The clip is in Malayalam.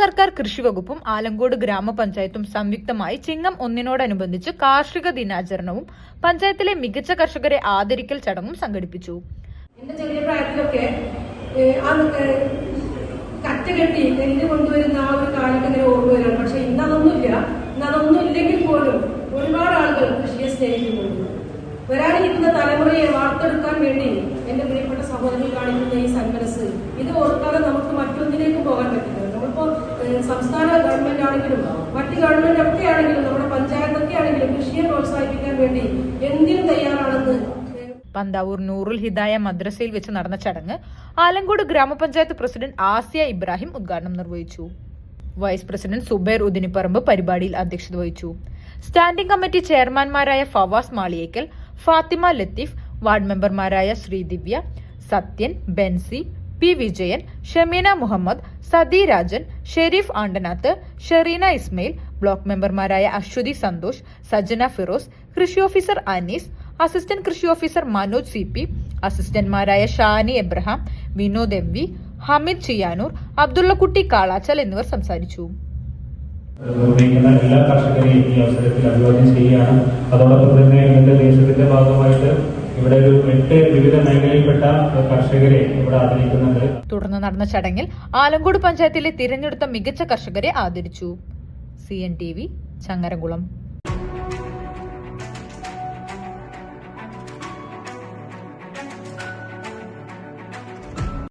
സർക്കാർ കൃഷിവകുപ്പും ആലങ്കോട് ഗ്രാമപഞ്ചായത്തും സംയുക്തമായി ചിങ്ങം 1-നോടനുബന്ധിച്ച് കാർഷിക ദിനാചരണവും പഞ്ചായത്തിലെ മികച്ച കർഷകരെ ആദരിക്കൽ ചടങ്ങും സംഘടിപ്പിച്ചു. എന്റെ ചെറിയ പ്രായത്തിലൊക്കെ കറ്റ കെട്ടി നെല്ല് കൊണ്ടുവരുന്ന ആ ഒരു കാലത്ത് ഇങ്ങനെ ഓർമ്മ വരാണ്. പക്ഷെ ഇന്നതൊന്നും ഇല്ലെങ്കിൽ പോലും ഒരുപാട് ആളുകൾ കൃഷിയെ സ്നേഹിക്കുന്നുണ്ട്. വരാനിരിക്കുന്ന തലമുറയെ വാർത്തെടുക്കാൻ വേണ്ടി എന്റെ പ്രിയപ്പെട്ട സഹോദരൻ കാണിക്കുന്ന ഈ സന്മനസ് ഇത് ഓർക്കാതെ നമുക്ക് മറ്റൊന്നിലേക്ക് പോകാൻ പറ്റില്ല. നമ്മളിപ്പോ സംസ്ഥാന ഗവൺമെന്റ് ആണെങ്കിലും മറ്റ് ഗവൺമെന്റ് ഒക്കെ ആണെങ്കിലും നമ്മുടെ പഞ്ചായത്തൊക്കെ ആണെങ്കിലും കൃഷിയെ പ്രോത്സാഹിപ്പിക്കാൻ വേണ്ടി എന്തിനും തയ്യാറാണെന്ന് പന്താവൂർ നൂറുൽ ഹിദായ മദ്രസയിൽ വെച്ച് നടന്ന ചടങ്ങ് ആലങ്കോട് ഗ്രാമപഞ്ചായത്ത് പ്രസിഡന്റ് ആസിയ ഇബ്രാഹിം ഉദ്ഘാടനം നിർവഹിച്ചു. വൈസ് പ്രസിഡന്റ് സുബൈർ ഉദിനിപ്പറമ്പ് പരിപാടിയിൽ അധ്യക്ഷത വഹിച്ചു. സ്റ്റാൻഡിംഗ് കമ്മിറ്റി ചെയർമാൻമാരായ ഫവാസ് മാളിയേക്കൽ, ഫാത്തിമ ലത്തീഫ്, വാർഡ് മെമ്പർമാരായ ശ്രീദിവ്യ, സത്യൻ, ബെൻസി, പി വിജയൻ, ഷമീന മുഹമ്മദ്, സദി രാജൻ, ഷെരീഫ് ആണ്ടനാത്ത്, ഷെറീന ഇസ്മയിൽ, ബ്ലോക്ക് മെമ്പർമാരായ അശ്വതി സന്തോഷ്, സജന ഫിറോസ്, കൃഷി ഓഫീസർ അനീസ്, അസിസ്റ്റന്റ് കൃഷി ഓഫീസർ മനോജ് CP, അസിസ്റ്റന്റ്മാരായ ഷാനി എബ്രഹാം, വിനോദ് MV, ഹമീദ് ചിയാനൂർ, അബ്ദുള്ളക്കുട്ടി കാളാച്ചൽ എന്നിവർ സംസാരിച്ചു. എല്ലാ കർഷകരെയും ഈ അവസരത്തിൽ അഭിവാദ്യം ചെയ്യുകയാണ്. അതോടൊപ്പം തന്നെ ഇന്നത്തെ ദേശത്തിന്റെ ഭാഗമായിട്ട് ഇവിടെ ഒരു 8 വിവിധ മേഖലയിൽപ്പെട്ട കർഷകരെ ഇവിടെ ആദരിക്കുന്നുണ്ട്. തുടർന്ന് നടന്ന ചടങ്ങിൽ ആലങ്കോട് പഞ്ചായത്തിലെ തിരഞ്ഞെടുത്ത മികച്ച കർഷകരെ ആദരിച്ചു. CNTV ചങ്ങരംകുളം.